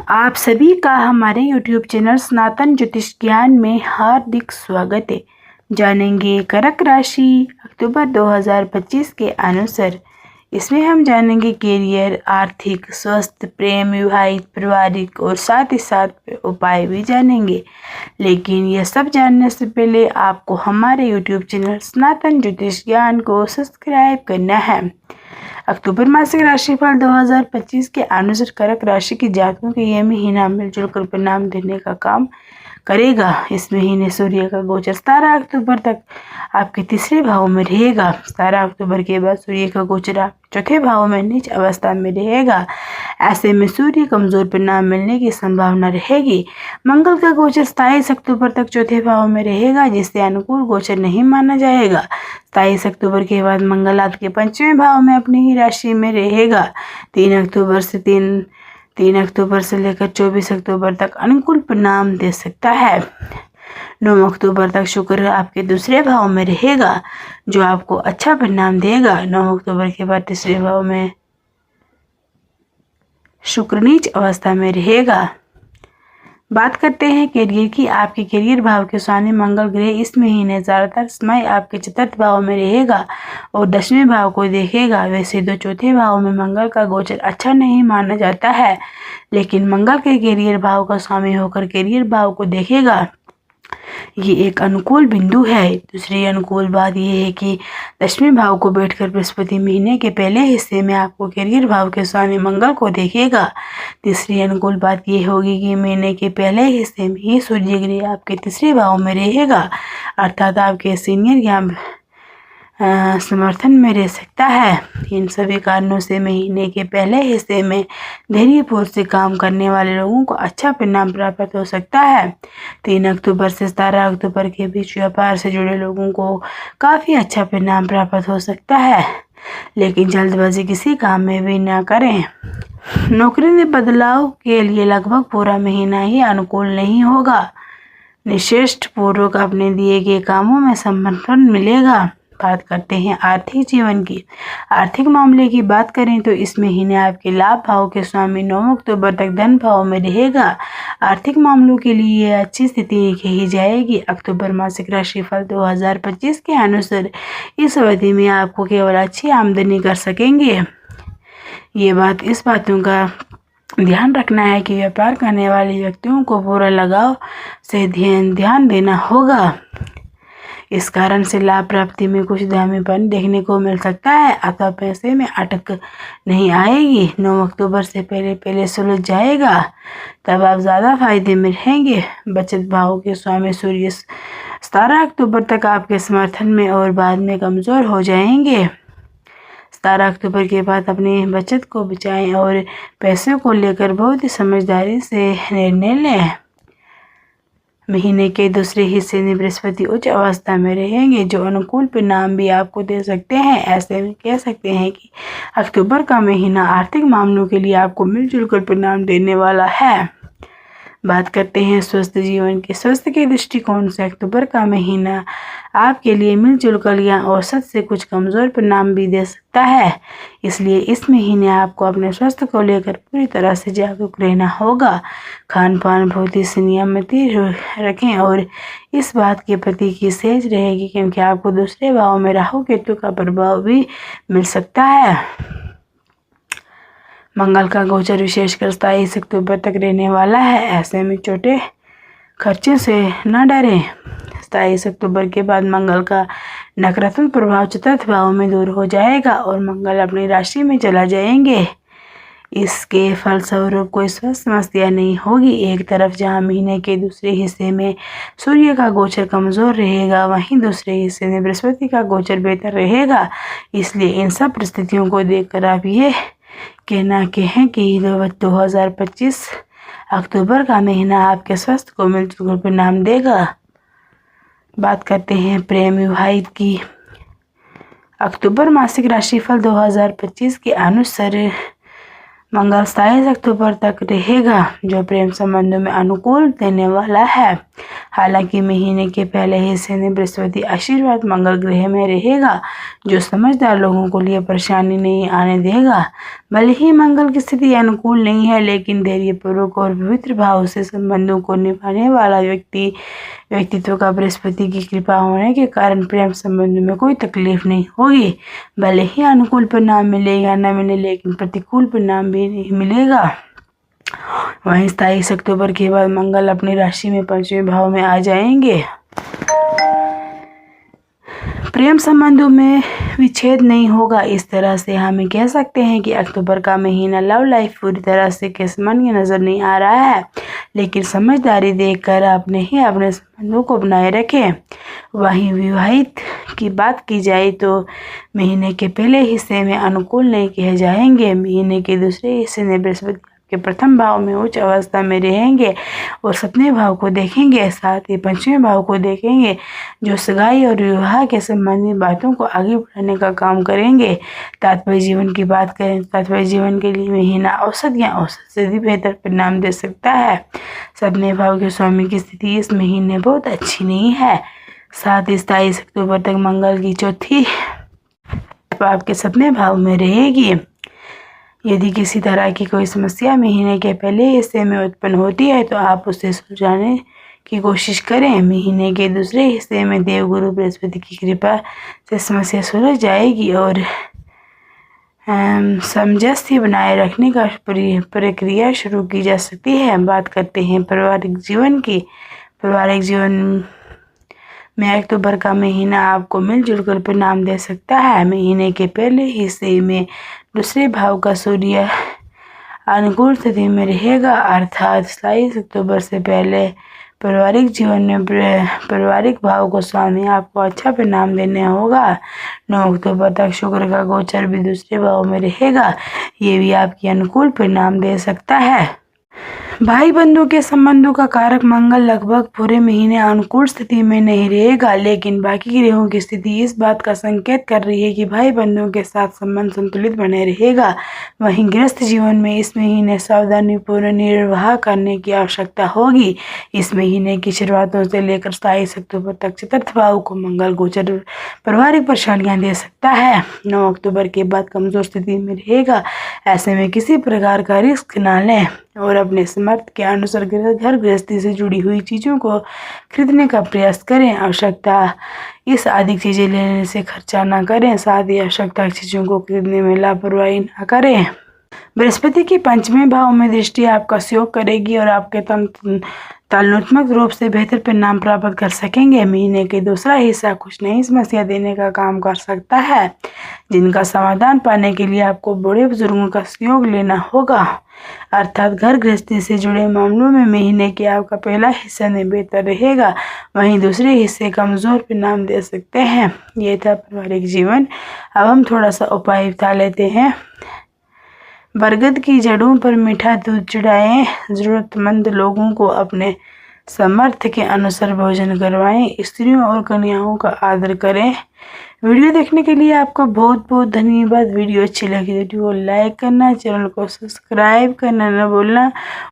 आप सभी का हमारे YouTube चैनल सनातन ज्योतिष ज्ञान में हार्दिक स्वागत है। जानेंगे कर्क राशि अक्टूबर 2025 के अनुसार। इसमें हम जानेंगे कैरियर, आर्थिक, स्वास्थ्य, प्रेम, विवाहित, पारिवारिक और साथ ही साथ उपाय भी जानेंगे। लेकिन यह सब जानने से पहले आपको हमारे YouTube चैनल सनातन ज्योतिष ज्ञान को सब्सक्राइब करना है। अक्टूबर मासिक राशिफल 2025 के अनुसार कर्क राशि के जातकों के यह महीना मिलजुल कर परिणाम देने का काम करेगा। इस महीने सूर्य का गोचर 17 अक्टूबर तक आपके तीसरे भाव में रहेगा। 17 अक्टूबर के बाद सूर्य का गोचर आप चौथे भाव में नीच अवस्था में रहेगा। ऐसे में सूर्य कमजोर परिणाम मिलने की संभावना रहेगी। मंगल का गोचर 27 अक्टूबर तक चौथे भाव में रहेगा, जिससे अनुकूल गोचर नहीं माना जाएगा। 27 अक्टूबर के बाद मंगल आपके पंचवें भाव में अपनी ही राशि में रहेगा। 3 अक्टूबर से लेकर 24 अक्टूबर तक अनुकूल परिणाम दे सकता है। 9 अक्टूबर तक शुक्र आपके दूसरे भाव में रहेगा, जो आपको अच्छा परिणाम देगा। 9 अक्टूबर के बाद तीसरे भाव में शुक्र नीच अवस्था में रहेगा। बात करते हैं कैरियर की। आपके कैरियर भाव के स्वामी मंगल ग्रह इस महीने ज़्यादातर समय आपके चतुर्थ भाव में रहेगा और 10वें भाव को देखेगा। वैसे तो चौथे भाव में मंगल का गोचर अच्छा नहीं माना जाता है, लेकिन मंगल के कैरियर भाव का स्वामी होकर कैरियर भाव को देखेगा, ये एक अनुकूल बिंदु है। दूसरी अनुकूल बात यह है कि 10वें भाव को बैठकर बृहस्पति महीने के पहले हिस्से में आपको कैरियर भाव के स्वामी मंगल को देखेगा। तीसरी अनुकूल बात यह होगी कि महीने के पहले हिस्से में ही सूर्य ग्रह आपके तीसरे भाव में रहेगा, अर्थात आपके सीनियर या समर्थन में रह सकता है। इन सभी कारणों से महीने के पहले हिस्से में धैर्यपूर्वक से काम करने वाले लोगों को अच्छा परिणाम प्राप्त हो सकता है। 3 अक्टूबर से 17 अक्टूबर के बीच व्यापार से जुड़े लोगों को काफ़ी अच्छा परिणाम प्राप्त हो सकता है, लेकिन जल्दबाजी किसी काम में भी न करें। नौकरी में बदलाव के लिए लगभग पूरा महीना ही अनुकूल नहीं होगा। निष्ठा पूर्वक अपने दिए गए कामों में समर्पण मिलेगा। बात करते हैं आर्थिक जीवन की। आर्थिक मामले की बात करें तो इस महीने आपके लाभ भाव के स्वामी 9 अक्टूबर तक धन भाव में रहेगा। आर्थिक मामलों के लिए अच्छी स्थिति कही जाएगी। अक्टूबर मासिक राशिफल 2025 के अनुसार इस अवधि में आपको केवल अच्छी आमदनी कर सकेंगे। इस बातों का ध्यान रखना है कि व्यापार करने वाले व्यक्तियों को पूरा लगाव से ध्यान देना होगा। इस कारण से लाभ प्राप्ति में कुछ दामीपन देखने को मिल सकता है, अथवा पैसे में अटक नहीं आएगी। 9 अक्टूबर से पहले सुलझ जाएगा, तब आप ज़्यादा फायदे में रहेंगे। बचत भाव के स्वामी सूर्य 17 अक्टूबर तक आपके समर्थन में और बाद में कमज़ोर हो जाएंगे। 17 अक्टूबर के बाद अपनी बचत को बचाएं और पैसों को लेकर बहुत ही समझदारी से निर्णय लें। महीने के दूसरे हिस्से में बृहस्पति उच्च अवस्था में रहेंगे, जो अनुकूल परिणाम भी आपको दे सकते हैं। ऐसे में कह सकते हैं कि अक्टूबर का महीना आर्थिक मामलों के लिए आपको मिलजुल कर परिणाम देने वाला है। बात करते हैं स्वस्थ जीवन के। स्वास्थ्य के दृष्टिकोण से अक्टूबर का महीना आपके लिए मिलजुल कर या औसत से कुछ कमज़ोर परिणाम भी दे सकता है। इसलिए इस महीने आपको अपने स्वास्थ्य को लेकर पूरी तरह से जागरूक रहना होगा। खान पान बहुत ही संयमित रखें और इस बात के प्रति की सहज रहेगी, क्योंकि आपको दूसरे भाव में राहु केतु का प्रभाव भी मिल सकता है। मंगल का गोचर विशेषकर 27 अक्टूबर तक रहने वाला है। ऐसे में छोटे खर्चे से न डरें। 27 अक्टूबर के बाद मंगल का नकारात्मक प्रभाव चतुर्थ भाव में दूर हो जाएगा और मंगल अपनी राशि में चला जाएंगे। इसके फलस्वरूप कोई स्वास्थ्य समस्या नहीं होगी। एक तरफ जहां महीने के दूसरे हिस्से में सूर्य का गोचर कमज़ोर रहेगा, वहीं दूसरे हिस्से में बृहस्पति का गोचर बेहतर रहेगा। इसलिए इन सब परिस्थितियों को देखकर आप ये कहना कहें कि 2025 अक्टूबर का महीना आपके स्वास्थ्य को मिलजुल परिणाम देगा। बात करते हैं प्रेम विवाहित की। अक्टूबर मासिक राशिफल 2025 के अनुसार मंगल 27 अक्टूबर तक रहेगा, जो प्रेम संबंधों में अनुकूल देने वाला है। हालांकि महीने के पहले हिस्से में बृहस्पति आशीर्वाद मंगल ग्रह में रहेगा, जो समझदार लोगों को लिए परेशानी नहीं आने देगा। भले ही मंगल की स्थिति अनुकूल नहीं है, लेकिन धैर्यपूर्वक और पवित्र भाव से संबंधों को निभाने वाला व्यक्तित्व का बृहस्पति की कृपा होने के कारण प्रेम संबंधों में कोई तकलीफ नहीं होगी। भले ही अनुकूल परिणाम मिले या न मिले, लेकिन प्रतिकूल परिणाम भी नहीं मिलेगा। वहीं 27 अक्टूबर के बाद मंगल अपनी राशि में 5वें भाव में आ जाएंगे। प्रेम संबंधों में विच्छेद नहीं होगा। इस तरह से हम कह सकते हैं कि अक्टूबर का महीना लव लाइफ पूरी तरह से सामान्य नजर नहीं आ रहा है, लेकिन समझदारी देखकर अपने संबंधों को बनाए रखें। वहीं विवाहित की बात की जाए तो महीने के पहले हिस्से में अनुकूल नहीं कहे जाएंगे। महीने के दूसरे हिस्से में बृहस्पति के प्रथम भाव में उच्च अवस्था में रहेंगे और 7वें भाव को देखेंगे, साथ ही 5वें भाव को देखेंगे, जो सगाई और विवाह के संबंधित बातों को आगे बढ़ाने का काम करेंगे। तात्पर्य जीवन की बात करें, तात्पर्य जीवन के लिए महीना औसत या औसत से भी बेहतर परिणाम दे सकता है। 7वें भाव के स्वामी की स्थिति इस महीने बहुत अच्छी नहीं है। साथ ही 27 अक्टूबर तक मंगल की चौथी आपके 7वें भाव में रहेगी। यदि किसी तरह की कोई समस्या महीने के पहले हिस्से में उत्पन्न होती है तो आप उसे सुलझाने की कोशिश करें। महीने के दूसरे हिस्से में देवगुरु बृहस्पति की कृपा से समस्या सुलझ जाएगी और सामंजस्य बनाए रखने का प्रक्रिया शुरू की जा सकती है। बात करते हैं पारिवारिक जीवन की। पारिवारिक जीवन में अक्टूबर का महीना आपको मिलजुल कर परिणाम दे सकता है। महीने के पहले हिस्से में दूसरे भाव का सूर्य अनुकूल स्थिति में रहेगा, अर्थात 27 अक्टूबर से पहले पारिवारिक जीवन में पारिवारिक भाव को स्वामी आपको अच्छा परिणाम देने होगा। 9 अक्टूबर तक शुक्र का गोचर भी दूसरे भाव में रहेगा, ये भी आपकी अनुकूल परिणाम दे सकता है। भाई बंधुओं के संबंधों का कारक मंगल लगभग पूरे महीने अनुकूल स्थिति में नहीं रहेगा, लेकिन बाकी ग्रहों की स्थिति इस बात का संकेत कर रही है कि भाई बंधुओं के साथ संबंध संतुलित बने रहेगा। वहीं गृहस्थ जीवन में इस महीने सावधानीपूर्ण निर्वाह करने की आवश्यकता होगी। इस महीने की शुरुआतों से लेकर 27 अक्टूबर तक चतुर्थ भाव को मंगल गोचर पारिवारिक परेशानियां दे सकता है। 9 अक्टूबर के बाद कमजोर स्थिति में रहेगा। ऐसे में किसी प्रकार का रिस्क न लें और अपने समर्थ के अनुसार घर गृहस्थी से जुड़ी हुई चीज़ों को खरीदने का प्रयास करें। आवश्यकता इस अधिक चीज़ें लेने से खर्चा ना करें, साथ ही आवश्यकता चीज़ों को खरीदने में लापरवाही ना करें। बृहस्पति की 5वें भाव में दृष्टि आपका सहयोग करेगी और आपके तुलनात्मक रूप से बेहतर परिणाम प्राप्त कर सकेंगे। महीने के दूसरा हिस्सा कुछ नई समस्या देने का काम कर सकता है, जिनका समाधान पाने के लिए आपको बड़े बुजुर्गों का सहयोग लेना होगा। अर्थात घर गृहस्थी से जुड़े मामलों में महीने के आपका पहला हिस्सा नहीं बेहतर रहेगा, वहीं दूसरे हिस्से कमजोर परिणाम दे सकते हैं। ये था पारिवारिक जीवन। अब हम थोड़ा सा उपाय बता लेते हैं। बरगद की जड़ों पर मीठा दूध चढ़ाएं। जरूरतमंद लोगों को अपने सामर्थ्य के अनुसार भोजन करवाएं। स्त्रियों और कन्याओं का आदर करें। वीडियो देखने के लिए आपका बहुत बहुत धन्यवाद। वीडियो अच्छी लगी तो वीडियो को लाइक करना, चैनल को सब्सक्राइब करना न भूलना